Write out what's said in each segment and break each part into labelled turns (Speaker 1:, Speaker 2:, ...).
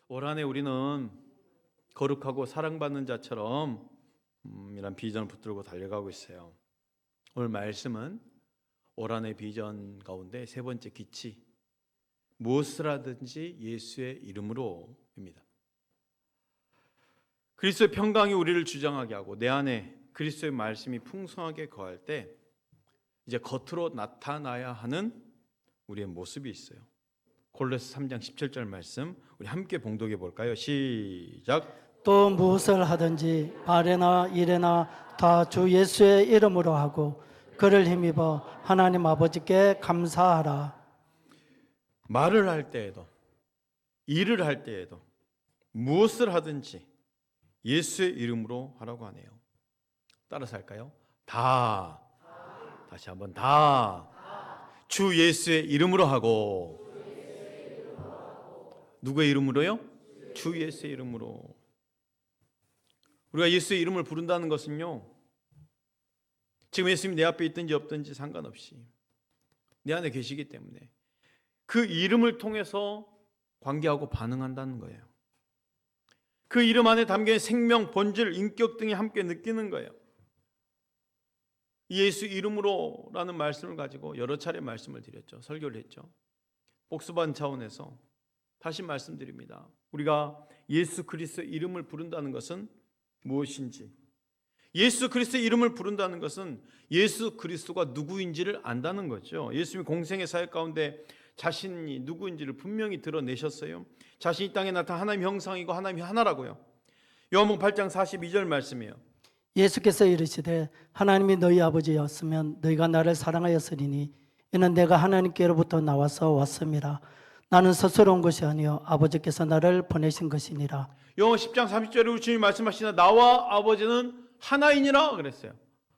Speaker 1: 올 한 해 우리는 거룩하고 사랑받는 자처럼 이런 비전을 붙들고 달려가고 있어요. 오늘 말씀은 올 한 해 비전 가운데 세 번째 기치, 무엇을 하든지 예수의 이름으로입니다. 그리스도의 평강이 우리를 주장하게 하고 내 안에 그리스도의 말씀이 풍성하게 거할 때 이제 겉으로 나타나야 하는 우리의 모습이 있어요. 골로새 3장 17절 말씀 우리 함께 봉독해 볼까요? 시작.
Speaker 2: 또 무엇을 하든지 말이나 일이나 다 주 예수의 이름으로 하고 그를 힘입어 하나님 아버지께 감사하라.
Speaker 1: 말을 할 때에도 일을 할 때에도 무엇을 하든지 예수의 이름으로 하라고 하네요. 따라서 할까요? 다. 다시 한번 다. 주 예수의 이름으로 하고. 누구의 이름으로요? 주 예수의 이름으로. 우리가 예수의 이름을 부른다는 것은요, 지금 예수님이 내 앞에 있든지 없든지 상관없이 내 안에 계시기 때문에 그 이름을 통해서 관계하고 반응한다는 거예요. 그 이름 안에 담겨있는 생명, 본질, 인격 등이 함께 느끼는 거예요. 예수 이름으로라는 말씀을 가지고 여러 차례 말씀을 드렸죠. 설교를 했죠. 복습한 차원에서 다시 말씀드립니다. 우리가 예수 그리스도의 이름을 부른다는 것은 무엇인지, 예수 그리스도의 이름을 부른다는 것은 예수 그리스도가 누구인지를 안다는 거죠. 예수님이 공생의 사역 가운데 자신이 누구인지를 분명히 드러내셨어요. 자신이 땅에 나타난 하나님의 형상이고 하나님이 하나라고요. 요한복음 8장 42절 말씀이에요.
Speaker 2: 예수께서 이르시되 하나님이 너희 아버지였으면 너희가 나를 사랑하였으리니 이는 내가 하나님께로부터 나와서 왔음이라. 나는 스스로 온 것이 아니요 아버지께서 나를 보내신 것이니라.
Speaker 1: 요한 10장 30절에 우리 주님이 말씀하시나 나와 아버지는 하나이니라 그랬어요.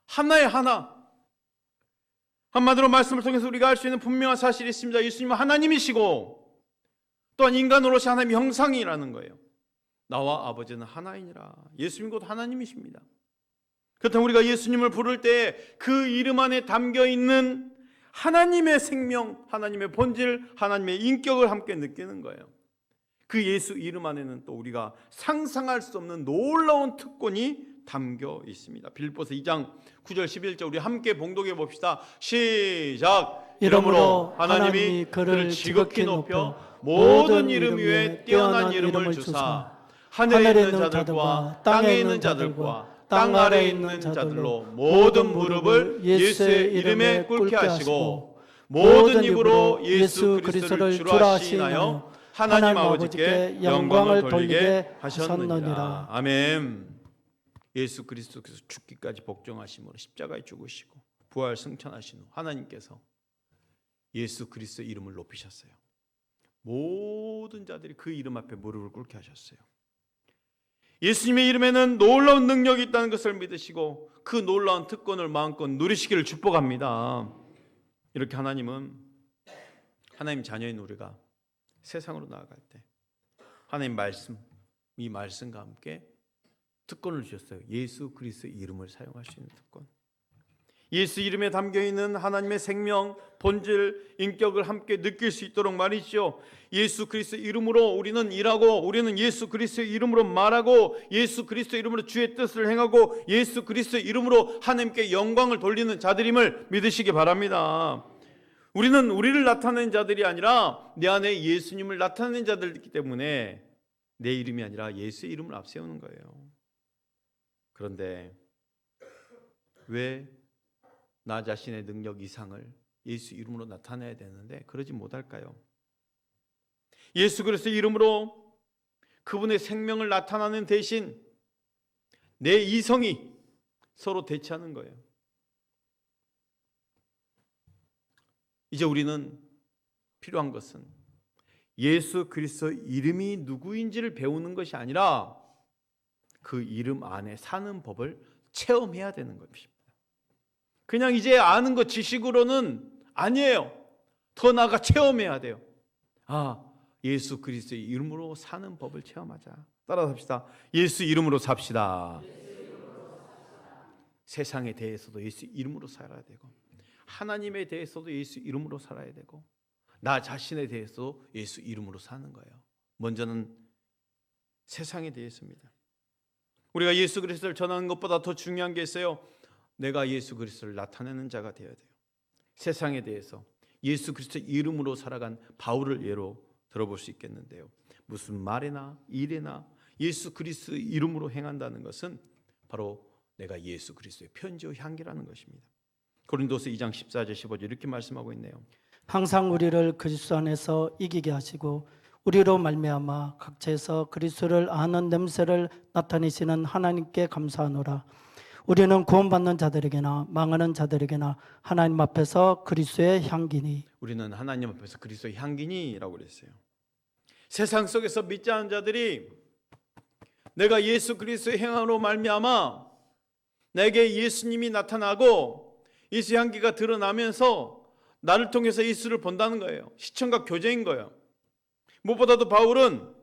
Speaker 1: 하나의 하나. 한마디로 말씀을 통해서 우리가 알 수 있는 분명한 사실이 있습니다. 예수님은 하나님이시고 또한 인간으로서 하나님의 형상이라는 거예요. 나와 아버지는 하나이니라. 예수님 곧 하나님이십니다. 그렇다면 우리가 예수님을 부를 때 그 이름 안에 담겨있는 하나님의 생명, 하나님의 본질, 하나님의 인격을 함께 느끼는 거예요. 그 예수 이름 안에는 또 우리가 상상할 수 없는 놀라운 특권이 담겨 있습니다. 빌립보서 2장 9절 11절 우리 함께 봉독해 봅시다. 시작. 이러므로 하나님이 그를 지극히 높여 모든 이름 위에 뛰어난 이름을 주사 하늘에 있는 자들과 땅에 있는 자들과 땅 아래에 있는 자들로 모든 무릎을 예수의 이름에 꿇게 하시고 모든 입으로 예수 그리스도를 주라 하시나요 하나님 아버지께 영광을 돌리게 하셨느니라. 아멘. 예수 그리스도께서 죽기까지 복종하심으로 십자가에 죽으시고 부활 승천하신 후 하나님께서 예수 그리스도의 이름을 높이셨어요. 모든 자들이 그 이름 앞에 무릎을 꿇게 하셨어요. 예수님의 이름에는 놀라운 능력이 있다는 것을 믿으시고 그 놀라운 특권을 마음껏 누리시기를 축복합니다. 이렇게 하나님은 하나님 자녀인 우리가 세상으로 나아갈 때 하나님 말씀, 이 말씀과 함께 특권을 주셨어요. 예수 그리스도의 이름을 사용할 수 있는 특권. 예수 이름에 담겨있는 하나님의 생명, 본질, 인격을 함께 느낄 수 있도록 말이죠. 예수 그리스도 이름으로 우리는 일하고 우리는 예수 그리스도의 이름으로 말하고 예수 그리스도 이름으로 주의 뜻을 행하고 예수 그리스도 이름으로 하나님께 영광을 돌리는 자들임을 믿으시기 바랍니다. 우리는 우리를 나타내는 자들이 아니라 내 안에 예수님을 나타내는 자들이기 때문에 내 이름이 아니라 예수의 이름을 앞세우는 거예요. 그런데 왜 나 자신의 능력 이상을 예수 이름으로 나타내야 되는데 그러지 못할까요? 예수 그리스도의 이름으로 그분의 생명을 나타나는 대신 내 이성이 서로 대치하는 거예요. 이제 우리는 필요한 것은 예수 그리스도의 이름이 누구인지를 배우는 것이 아니라 그 이름 안에 사는 법을 체험해야 되는 것입니다. 그냥 이제 아는 것 지식으로는 아니에요. 더 나아가 체험해야 돼요. 예수 그리스도의 이름으로 사는 법을 체험하자. 따라서 합시다. 예수 이름으로 삽시다. 세상에 대해서도 예수 이름으로 살아야 되고 하나님에 대해서도 예수 이름으로 살아야 되고 나 자신에 대해서도 예수 이름으로 사는 거예요. 먼저는 세상에 대해서입니다. 우리가 예수 그리스도를 전하는 것보다 더 중요한 게 있어요. 내가 예수 그리스도를 나타내는 자가 되어야 돼요. 세상에 대해서 예수 그리스도 이름으로 살아간 바울을 예로 들어볼 수 있겠는데요. 무슨 말이나 일이나 예수 그리스도 이름으로 행한다는 것은 바로 내가 예수 그리스도의 편지와 향기라는 것입니다. 고린도서 2장 14절 15절 이렇게 말씀하고 있네요.
Speaker 2: 항상 우리를 그리스도 안에서 이기게 하시고 우리로 말미암아 각처에서 그리스도를 아는 냄새를 나타내시는 하나님께 감사하노라. 우리는 구원받는 자들에게나 망하는 자들에게나 하나님 앞에서 그리스도의 향기니.
Speaker 1: 우리는 하나님 앞에서 그리스도의 향기니라고 그랬어요. 세상 속에서 믿지 않은 자들이 내가 예수 그리스도의 행함으로 말미암아 내게 예수님이 나타나고 예수 향기가 드러나면서 나를 통해서 예수를 본다는 거예요. 시청각 교제인 거예요. 무엇보다도 바울은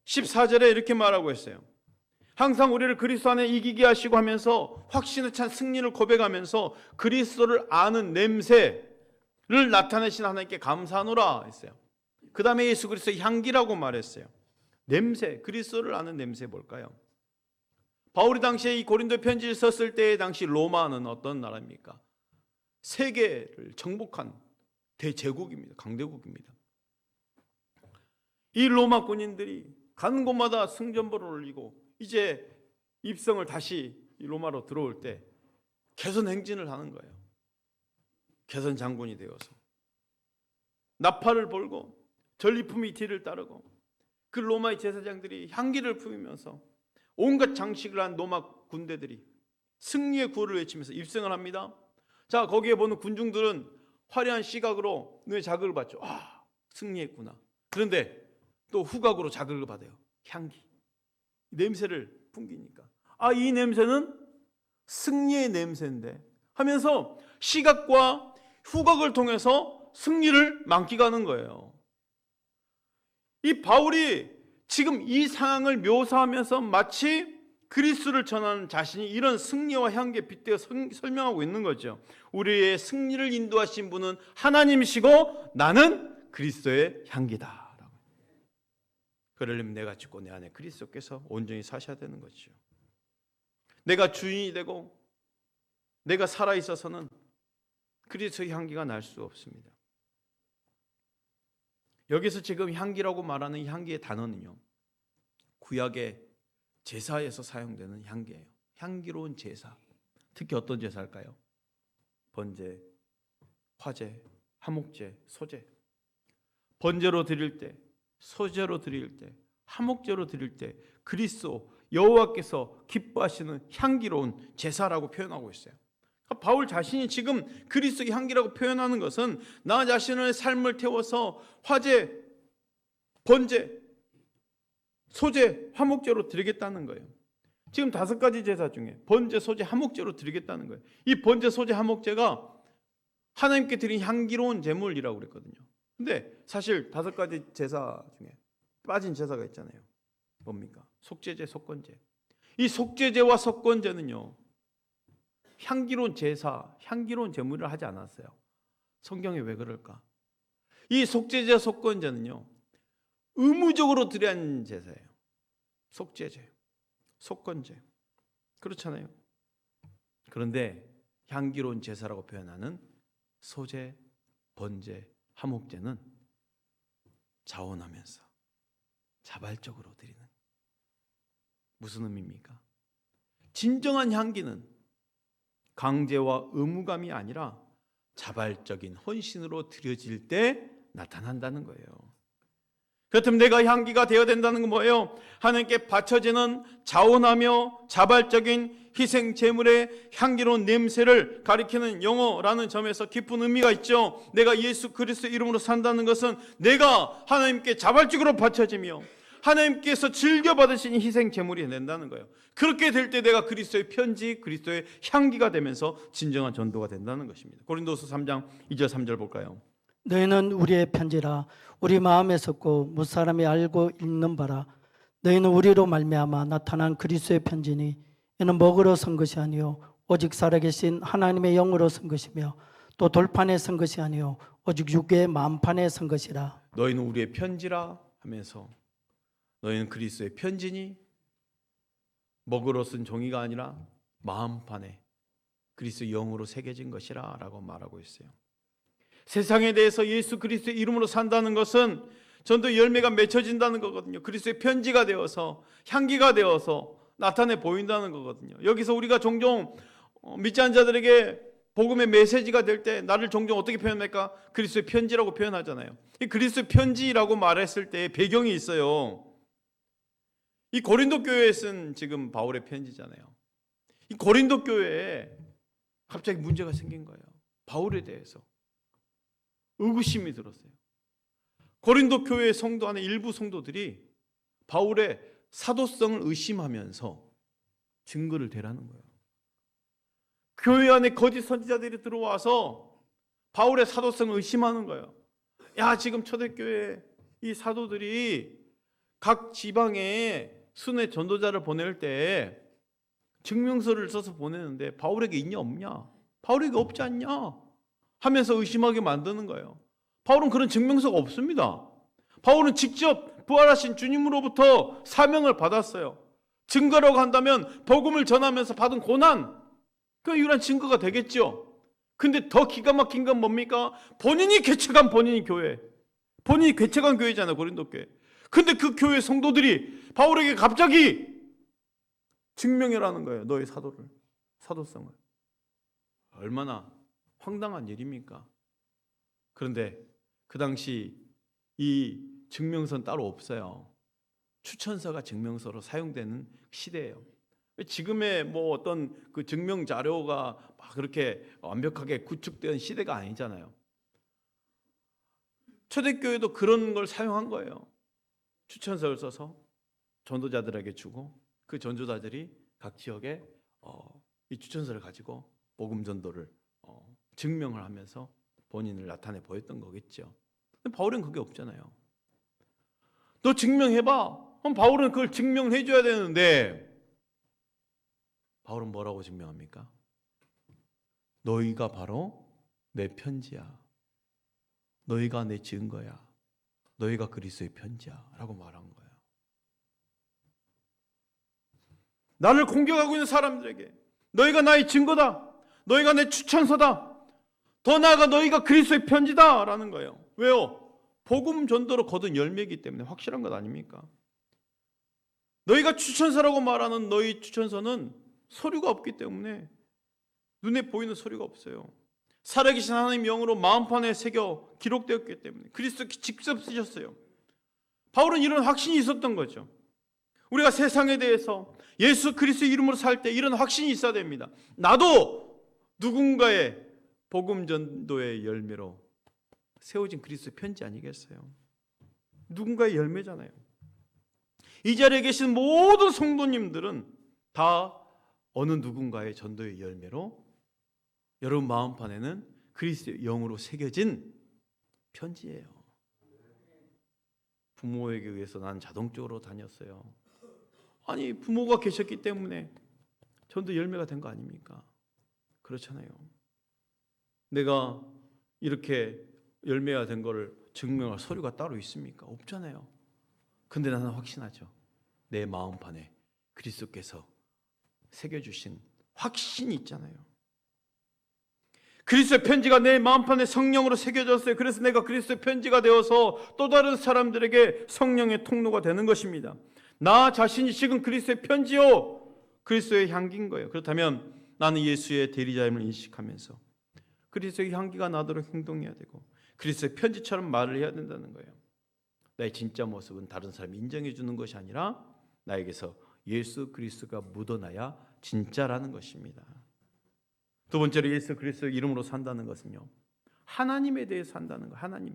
Speaker 1: 14절에 이렇게 말하고 있어요. 항상 우리를 그리스도 안에 이기게 하시고 하면서 확신에 찬 승리를 고백하면서 그리스도를 아는 냄새를 나타내신 하나님께 감사하노라 했어요. 그 다음에 예수 그리스도의 향기라고 말했어요. 냄새, 그리스도를 아는 냄새 뭘까요? 바울이 당시에 이 고린도 편지를 썼을 때 당시 로마는 어떤 나라입니까? 세계를 정복한 대제국입니다. 강대국입니다. 이 로마 군인들이 가는 곳마다 승전보를 올리고 이제 입성을 다시 로마로 들어올 때 개선 행진을 하는 거예요. 개선 장군이 되어서 나팔을 불고 전리품이 뒤를 따르고 그 로마의 제사장들이 향기를 품으면서 온갖 장식을 한 로마 군대들이 승리의 구호를 외치면서 입성을 합니다. 자, 거기에 보는 군중들은 화려한 시각으로 눈에 자극을 받죠. 아, 승리했구나. 그런데 또 후각으로 자극을 받아요. 향기, 냄새를 풍기니까 아, 이 냄새는 승리의 냄새인데 하면서 시각과 후각을 통해서 승리를 만끽하는 거예요. 이 바울이 지금 이 상황을 묘사하면서 마치 그리스도를 전하는 자신이 이런 승리와 향기에 빗대어 설명하고 있는 거죠. 우리의 승리를 인도하신 분은 하나님이시고 나는 그리스도의 향기다. 그러려면 내가 죽고 내 안에 그리스도께서 온전히 사셔야 되는 거죠. 내가 주인이 되고 내가 살아있어서는 그리스도의 향기가 날 수 없습니다. 여기서 지금 향기라고 말하는 이 향기의 단어는요, 구약의 제사에서 사용되는 향기예요. 향기로운 제사. 특히 어떤 제사일까요? 번제, 화제, 화목제, 소제. 번제로 드릴 때, 소제로 드릴 때, 화목제로 드릴 때 그리스도 여호와께서 기뻐하시는 향기로운 제사라고 표현하고 있어요. 바울 자신이 지금 그리스도의 향기라고 표현하는 것은 나 자신의 삶을 태워서 화제, 번제, 소제, 화목제로 드리겠다는 거예요. 지금 5가지 제사 중에 번제, 소제, 화목제로 드리겠다는 거예요. 이 번제, 소제, 화목제가 하나님께 드린 향기로운 제물이라고 그랬거든요. 근데 사실 5가지 제사 중에 빠진 제사가 있잖아요. 뭡니까? 속죄제, 속건제. 이 속죄제와 속건제는요, 향기로운 제사, 향기로운 제물을 하지 않았어요. 성경에 왜 그럴까? 이 속죄제, 속건제는요, 의무적으로 드려야 하는 제사예요. 속죄제, 속건제. 그렇잖아요. 그런데 향기로운 제사라고 표현하는 소제, 번제, 화목제는 자원하면서 자발적으로 드리는. 무슨 의미입니까? 진정한 향기는 강제와 의무감이 아니라 자발적인 헌신으로 드려질 때 나타난다는 거예요. 그렇다면 내가 향기가 되어야 된다는 건 뭐예요? 하나님께 바쳐지는 자원하며 자발적인 희생 제물의 향기로운 냄새를 가리키는 영어라는 점에서 깊은 의미가 있죠. 내가 예수 그리스도 이름으로 산다는 것은 내가 하나님께 자발적으로 바쳐지며 하나님께서 즐겨받으신 희생 제물이 된다는 거예요. 그렇게 될 때 내가 그리스도의 편지, 그리스도의 향기가 되면서 진정한 전도가 된다는 것입니다. 고린도서 3장 2절 3절 볼까요?
Speaker 2: 너희는 우리의 편지라 우리 마음에 섰고 무사람이 알고 읽는 바라. 너희는 우리로 말미암아 나타난 그리스도의 편지니 이는 먹으로 선 것이 아니요 오직 살아계신 하나님의 영으로 선 것이며 또 돌판에 선 것이 아니요 오직 육의 만판에 선 것이라.
Speaker 1: 너희는 우리의 편지라 하면서 너희는 그리스도의 편지니 먹으로 쓴 종이가 아니라 마음판에 그리스도의 영으로 새겨진 것이라 라고 말하고 있어요. 세상에 대해서 예수 그리스도의 이름으로 산다는 것은 전도 열매가 맺혀진다는 거거든요. 그리스도의 편지가 되어서 향기가 되어서 나타내 보인다는 거거든요. 여기서 우리가 종종 믿지 않은 자들에게 복음의 메시지가 될 때 나를 종종 어떻게 표현할까? 그리스도의 편지라고 표현하잖아요. 이 그리스도의 편지라고 말했을 때 배경이 있어요. 이 고린도 교회에 쓴 지금 바울의 편지잖아요. 이 고린도 교회에 갑자기 문제가 생긴 거예요. 바울에 대해서 의구심이 들었어요. 고린도 교회 성도 안에 일부 성도들이 바울의 사도성을 의심하면서 증거를 대라는 거예요. 교회 안에 거짓 선지자들이 들어와서 바울의 사도성을 의심하는 거예요. 야, 지금 초대교회 이 사도들이 각 지방에 순회 전도자를 보낼 때 증명서를 써서 보내는데 바울에게 있냐 없냐? 바울에게 없지 않냐? 하면서 의심하게 만드는 거예요. 바울은 그런 증명서가 없습니다. 바울은 직접 부활하신 주님으로부터 사명을 받았어요. 증거라고 한다면 복음을 전하면서 받은 고난, 그 유일한 증거가 되겠죠. 근데 더 기가 막힌 건 뭡니까? 본인이 개척한 교회, 본인이 개척한 교회잖아요, 고린도 교회. 근데 그 교회 성도들이 바울에게 갑자기 증명해라는 거예요. 너의 사도성을. 얼마나 황당한 일입니까? 그런데 그 당시 이 증명서는 따로 없어요. 추천서가 증명서로 사용되는 시대예요. 지금의 뭐 어떤 그 증명 자료가 막 그렇게 완벽하게 구축된 시대가 아니잖아요. 초대교회도 그런 걸 사용한 거예요. 추천서를 써서 전도자들에게 주고 그 전도자들이 각 지역에 이 추천서를 가지고 복음 전도를 증명을 하면서 본인을 나타내 보였던 거겠죠. 근데 바울은 그게 없잖아요. 너 증명해봐. 그럼 바울은 그걸 증명해 줘야 되는데 바울은 뭐라고 증명합니까? 너희가 바로 내 편지야. 너희가 내 증거야. 너희가 그리스도의 편지야 라고 말한 거예요. 나를 공격하고 있는 사람들에게 너희가 나의 증거다. 너희가 내 추천서다. 더 나아가 너희가 그리스도의 편지다 라는 거예요. 왜요? 복음 전도로 거둔 열매이기 때문에 확실한 것 아닙니까? 너희가 추천서라고 말하는 너희 추천서는 서류가 없기 때문에 눈에 보이는 서류가 없어요. 살아계신 하나님 영으로 마음판에 새겨 기록되었기 때문에 그리스도 직접 쓰셨어요. 바울은 이런 확신이 있었던 거죠. 우리가 세상에 대해서 예수 그리스도 이름으로 살 때 이런 확신이 있어야 됩니다. 나도 누군가의 복음 전도의 열매로 세워진 그리스도의 편지 아니겠어요? 누군가의 열매잖아요. 이 자리에 계신 모든 성도님들은 다 어느 누군가의 전도의 열매로 여러분 마음판에는 그리스도의 영으로 새겨진 편지예요. 부모에게 의해서 난 자동적으로 다녔어요. 아니, 부모가 계셨기 때문에 전도 열매가 된 거 아닙니까? 그렇잖아요. 내가 이렇게 열매가 된 거를 증명할 서류가 따로 있습니까? 없잖아요. 근데 나는 확신하죠. 내 마음판에 그리스도께서 새겨주신 확신이 있잖아요. 그리스도의 편지가 내 마음판에 성령으로 새겨졌어요. 그래서 내가 그리스도의 편지가 되어서 또 다른 사람들에게 성령의 통로가 되는 것입니다. 나 자신이 지금 그리스도의 편지요, 그리스도의 향기인 거예요. 그렇다면 나는 예수의 대리자임을 인식하면서 그리스도의 향기가 나도록 행동해야 되고 그리스도의 편지처럼 말을 해야 된다는 거예요. 나의 진짜 모습은 다른 사람이 인정해 주는 것이 아니라 나에게서 예수 그리스도가 묻어나야 진짜라는 것입니다. 두 번째로 예수 그리스도 이름으로 산다는 것은요, 하나님에 대해 산다는 거. 하나님.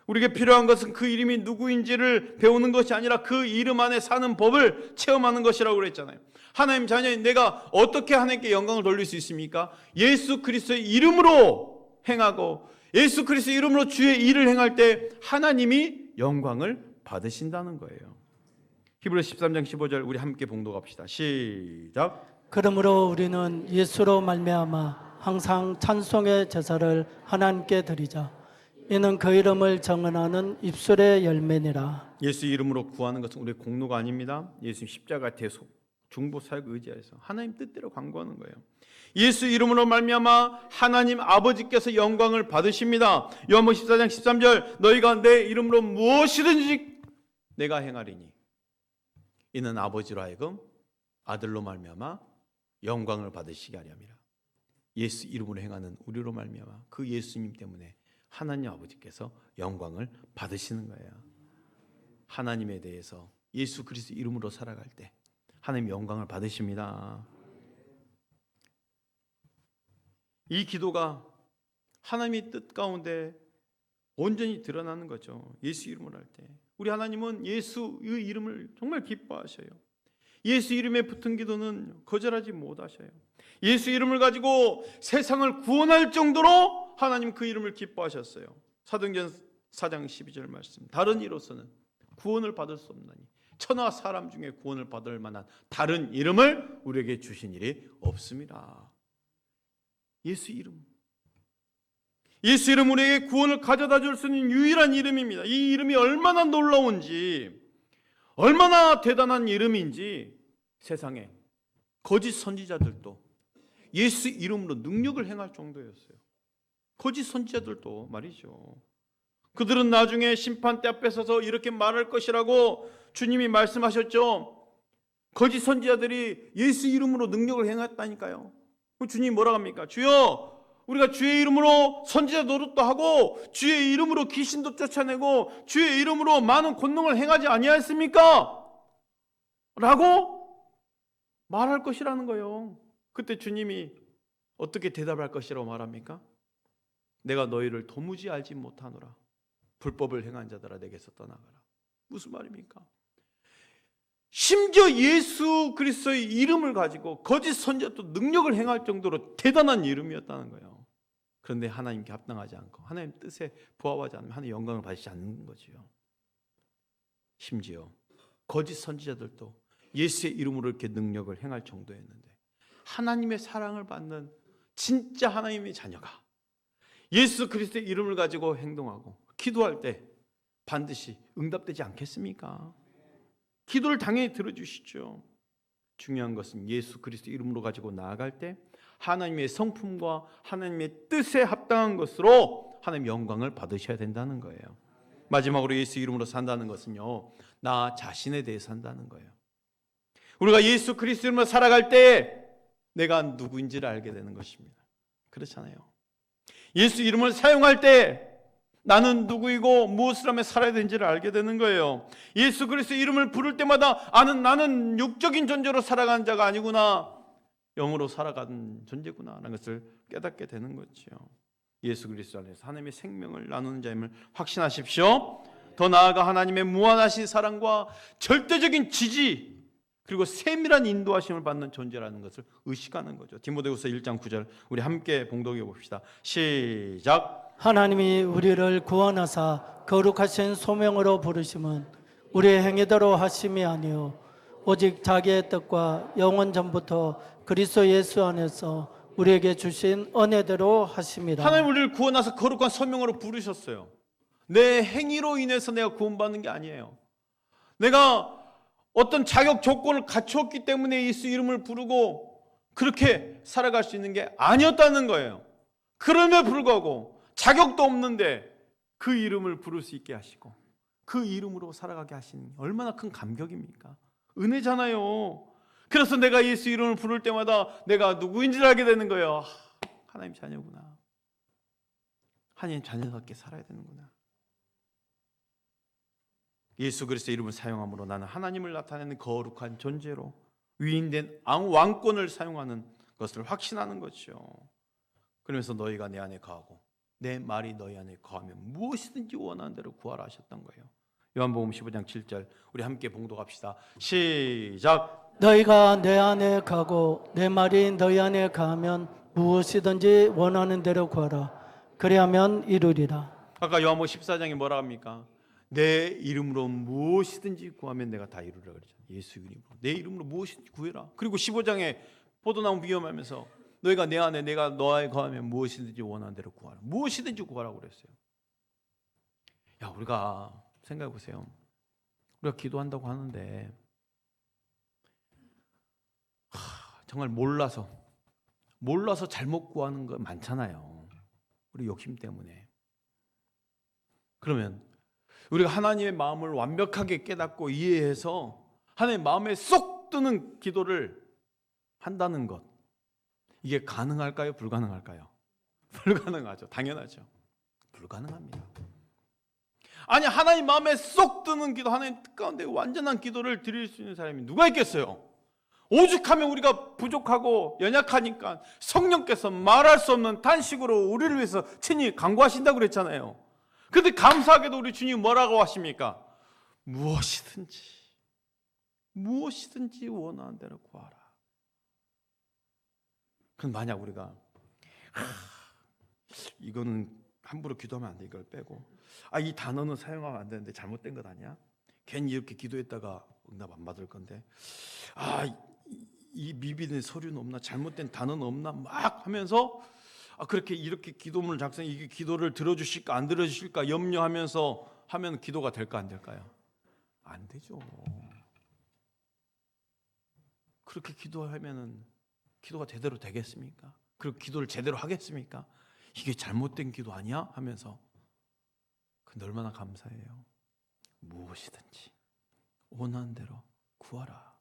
Speaker 1: 우리에게 필요한 것은 그 이름이 누구인지를 배우는 것이 아니라 그 이름 안에 사는 법을 체험하는 것이라고 그랬잖아요. 하나님 자녀인 내가 어떻게 하나님께 영광을 돌릴 수 있습니까? 예수 그리스도의 이름으로 행하고 예수 그리스도의 이름으로 주의 일을 행할 때 하나님이 영광을 받으신다는 거예요. 히브리서 13장 15절 우리 함께 봉독합시다. 시작.
Speaker 2: 그러므로 우리는 예수로 말미암아 항상 찬송의 제사를 하나님께 드리자. 이는 그 이름을 정언하는 입술의 열매니라.
Speaker 1: 예수 이름으로 구하는 것은 우리의 공로가 아닙니다. 예수 십자가 대속 중보 사역 의지하여서 하나님 뜻대로 간구하는 거예요. 예수 이름으로 말미암아 하나님 아버지께서 영광을 받으십니다. 요한복음 14장 13절 너희가 내 이름으로 무엇이든지 내가 행하리니 이는 아버지로 하여금 아들로 말미암아 영광을 받으시게 하려 함이라. 예수 이름으로 행하는 우리로 말미암아 그 예수님 때문에 하나님 아버지께서 영광을 받으시는 거예요. 하나님에 대해서 예수 그리스도 이름으로 살아갈 때 하나님 영광을 받으십니다. 이 기도가 하나님의 뜻 가운데 온전히 드러나는 거죠. 예수 이름으로 할 때 우리 하나님은 예수의 이름을 정말 기뻐하셔요. 예수 이름에 붙은 기도는 거절하지 못하셔요. 예수 이름을 가지고 세상을 구원할 정도로 하나님 그 이름을 기뻐하셨어요. 사도행전 4장 12절 말씀. 다른 이로서는 구원을 받을 수 없나니 천하 사람 중에 구원을 받을 만한 다른 이름을 우리에게 주신 일이 없습니다. 예수 이름. 예수 이름 우리에게 구원을 가져다 줄 수 있는 유일한 이름입니다. 이 이름이 얼마나 놀라운지, 얼마나 대단한 이름인지 세상에 거짓 선지자들도 예수 이름으로 능력을 행할 정도였어요. 거짓 선지자들도 말이죠. 그들은 나중에 심판대 앞에 서서 이렇게 말할 것이라고 주님이 말씀하셨죠. 거짓 선지자들이 예수 이름으로 능력을 행했다니까요. 주님이 뭐라고 합니까? 주여, 우리가 주의 이름으로 선지자 노릇도 하고 주의 이름으로 귀신도 쫓아내고 주의 이름으로 많은 권능을 행하지 아니하였습니까? 라고 말할 것이라는 거예요. 그때 주님이 어떻게 대답할 것이라고 말합니까? 내가 너희를 도무지 알지 못하노라. 불법을 행한 자들아 내게서 떠나가라. 무슨 말입니까? 심지어 예수 그리스도의 이름을 가지고 거짓 선지자도 능력을 행할 정도로 대단한 이름이었다는 거예요. 그런데 하나님께 합당하지 않고 하나님 뜻에 부합하지 않으면 하나님의 영광을 받지 않는 거지요. 심지어 거짓 선지자들도 예수의 이름으로 이렇게 능력을 행할 정도였는데 하나님의 사랑을 받는 진짜 하나님의 자녀가 예수 그리스도의 이름을 가지고 행동하고 기도할 때 반드시 응답되지 않겠습니까? 기도를 당연히 들어주시죠. 중요한 것은 예수 그리스도 이름으로 가지고 나아갈 때 하나님의 성품과 하나님의 뜻에 합당한 것으로 하나님의 영광을 받으셔야 된다는 거예요. 마지막으로 예수 이름으로 산다는 것은요, 나 자신에 대해 산다는 거예요. 우리가 예수 그리스도 이름으로 살아갈 때 내가 누구인지를 알게 되는 것입니다. 그렇잖아요. 예수 이름을 사용할 때 나는 누구이고 무엇을 하며 살아야 되는지를 알게 되는 거예요. 예수 그리스도 이름을 부를 때마다 나는 육적인 존재로 살아가는 자가 아니구나, 영으로 살아가는 존재구나 라는 것을 깨닫게 되는 거죠. 예수 그리스도 안에서 하나님의 생명을 나누는 자임을 확신하십시오. 더 나아가 하나님의 무한하신 사랑과 절대적인 지지 그리고 세밀한 인도하심을 받는 존재라는 것을 의식하는 거죠. 디모데후서 1장 9절 우리 함께 봉독해 봅시다. 시작.
Speaker 2: 하나님이 우리를 구원하사 거룩하신 소명으로 부르심은 우리의 행위대로 하심이 아니요 오직 자기의 뜻과 영원 전부터 그리스도 예수 안에서 우리에게 주신 은혜대로 하심이라.
Speaker 1: 하나님 우리를 구원하사 거룩한 소명으로 부르셨어요. 내 행위로 인해서 내가 구원받는 게 아니에요. 내가 어떤 자격 조건을 갖추었기 때문에 예수 이름을 부르고 그렇게 살아갈 수 있는 게 아니었다는 거예요. 그럼에도 불구하고 자격도 없는데 그 이름을 부를 수 있게 하시고 그 이름으로 살아가게 하시는 얼마나 큰 감격입니까? 은혜잖아요. 그래서 내가 예수 이름을 부를 때마다 내가 누구인지를 알게 되는 거예요. 하나님 자녀구나. 하나님 자녀답게 살아야 되는구나. 예수 그리스도 이름을 사용함으로 나는 하나님을 나타내는 거룩한 존재로 위인된 왕권을 사용하는 것을 확신하는 것이죠. 그러면서 너희가 내 안에 거하고 내 말이 너희 안에 거하면 무엇이든지 원하는 대로 구하라 하셨던 거예요. 요한복음 15장 7절 우리 함께 봉독합시다. 시작.
Speaker 2: 너희가 내 안에 가고 내 말이 너희 안에 가면 무엇이든지 원하는 대로 구하라. 그리하면 이루리라.
Speaker 1: 아까 요한복음 14장에 뭐라 합니까? 내 이름으로 무엇이든지 구하면 내가 다 이루리라 그러죠. 예수 이름으로 내 이름으로 무엇이든지 구해라. 그리고 15장에 포도나무 비유하면서 너희가 내 안에 내가 너에 거하면 무엇이든지 원하는 대로 구하라. 무엇이든지 구하라고 그랬어요. 야, 우리가 생각해 보세요. 우리가 기도한다고 하는데 정말 몰라서 잘못 구하는 거 많잖아요. 우리 욕심 때문에. 그러면 우리가 하나님의 마음을 완벽하게 깨닫고 이해해서 하나님의 마음에 쏙 드는 기도를 한다는 것, 이게 가능할까요? 불가능할까요? 불가능하죠. 당연하죠. 불가능합니다. 아니, 하나님 마음에 쏙 드는 기도, 하나님 뜻 가운데 완전한 기도를 드릴 수 있는 사람이 누가 있겠어요? 오죽하면 우리가 부족하고 연약하니까 성령께서 말할 수 없는 단식으로 우리를 위해서 친히 간구하신다고 그랬잖아요. 그런데 감사하게도 우리 주님 뭐라고 하십니까? 무엇이든지 원하는 대로 구하라. 그럼 만약 우리가 이거는 함부로 기도하면 안 돼, 이걸 빼고, 이 단어는 사용하면 안 되는데 잘못된 것 아니야? 괜히 이렇게 기도했다가 응답 안 받을 건데, 이 미비된 서류는 없나, 잘못된 단어는 없나 막 하면서 그렇게 이렇게 기도문을 작성해, 이게 기도를 들어주실까 안 들어주실까 염려하면서 하면 기도가 될까 안 될까요? 안 되죠. 그렇게 기도하면은 기도가 제대로 되겠습니까? 그리고 기도를 제대로 하겠습니까? 이게 잘못된 기도 아니야? 하면서. 근데 얼마나 감사해요. 무엇이든지 원하는 대로 구하라.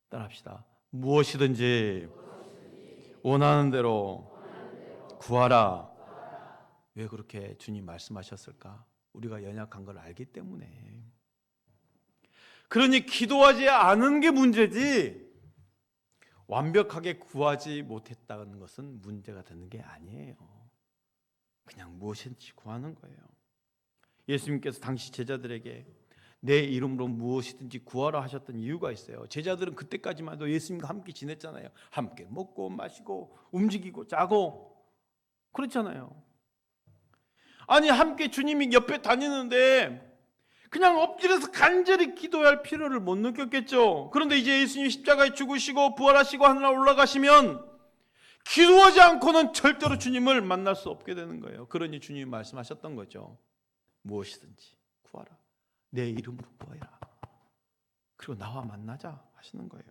Speaker 1: 따라합시다. 무엇이든지 원하는 대로 구하라. 왜 그렇게 주님 말씀하셨을까? 우리가 연약한 걸 알기 때문에. 그러니 기도하지 않은 게 문제지, 완벽하게 구하지 못했다는 것은 문제가 되는 게 아니에요. 그냥 무엇인지 구하는 거예요. 예수님께서 당시 제자들에게 내 이름으로 무엇이든지 구하라 하셨던 이유가 있어요. 제자들은 그때까지만 해도 예수님과 함께 지냈잖아요. 함께 먹고 마시고 움직이고 자고 그렇잖아요. 아니, 함께 주님이 옆에 다니는데 그냥 엎드려서 간절히 기도할 필요를 못 느꼈겠죠. 그런데 이제 예수님이 십자가에 죽으시고 부활하시고 하늘로 올라가시면 기도하지 않고는 절대로 주님을 만날 수 없게 되는 거예요. 그러니 주님이 말씀하셨던 거죠. 무엇이든지 구하라. 내 이름으로 구하라. 그리고 나와 만나자 하시는 거예요.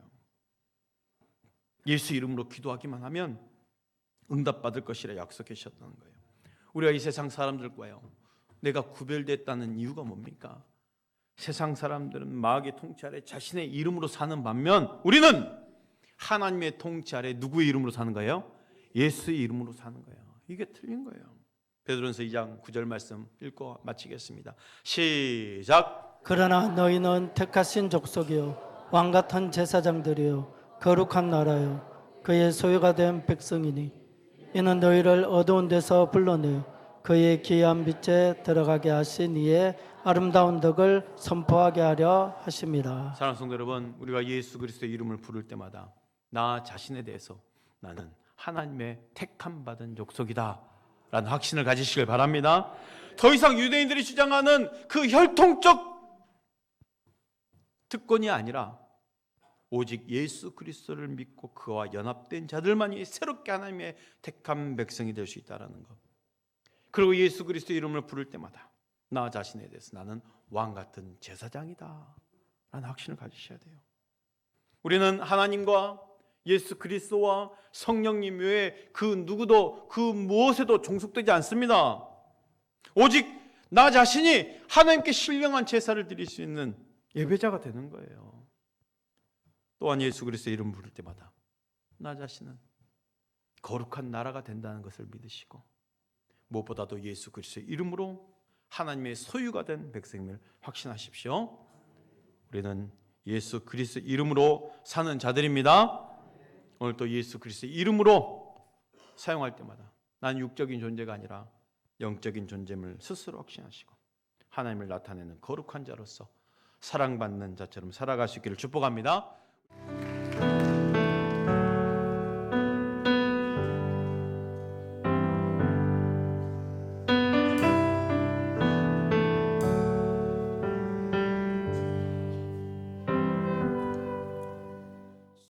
Speaker 1: 예수 이름으로 기도하기만 하면 응답받을 것이라 약속해 주셨다는 거예요. 우리가 이 세상 사람들과요, 내가 구별됐다는 이유가 뭡니까? 세상 사람들은 마귀의 통치 아래 자신의 이름으로 사는 반면 우리는 하나님의 통치 아래 누구의 이름으로 사는 거예요? 예수의 이름으로 사는 거예요. 이게 틀린 거예요. 베드로전서 2장 9절 말씀 읽고 마치겠습니다. 시작.
Speaker 2: 그러나 너희는 택하신 족속이요 왕같은 제사장들이요 거룩한 나라요 그의 소유가 된 백성이니 이는 너희를 어두운 데서 불러내어 그의 귀한 빛에 들어가게 하신 이의 아름다운 덕을 선포하게 하려 하심이라.
Speaker 1: 사랑하는 성도 여러분, 우리가 예수 그리스도의 이름을 부를 때마다 나 자신에 대해서 나는 하나님의 택함 받은 족속이다 라는 확신을 가지시길 바랍니다. 더 이상 유대인들이 주장하는 그 혈통적 특권이 아니라 오직 예수 그리스도를 믿고 그와 연합된 자들만이 새롭게 하나님의 택한 백성이 될 수 있다는 것. 그리고 예수 그리스도 이름을 부를 때마다 나 자신에 대해서 나는 왕 같은 제사장이다 라는 확신을 가지셔야 돼요. 우리는 하나님과 예수 그리스도와 성령님 외에 그 누구도 그 무엇에도 종속되지 않습니다. 오직 나 자신이 하나님께 신령한 제사를 드릴 수 있는 예배자가 되는 거예요. 또한 예수 그리스도의 이름을 부를 때마다 나 자신은 거룩한 나라가 된다는 것을 믿으시고 무엇보다도 예수 그리스도의 이름으로 하나님의 소유가 된 백성임을 확신하십시오. 우리는 예수 그리스도 이름으로 사는 자들입니다. 오늘 또 예수 그리스도 이름으로 사용할 때마다 난 육적인 존재가 아니라 영적인 존재임을 스스로 확신하시고 하나님을 나타내는 거룩한 자로서 사랑받는 자처럼 살아갈 수 있기를 축복합니다.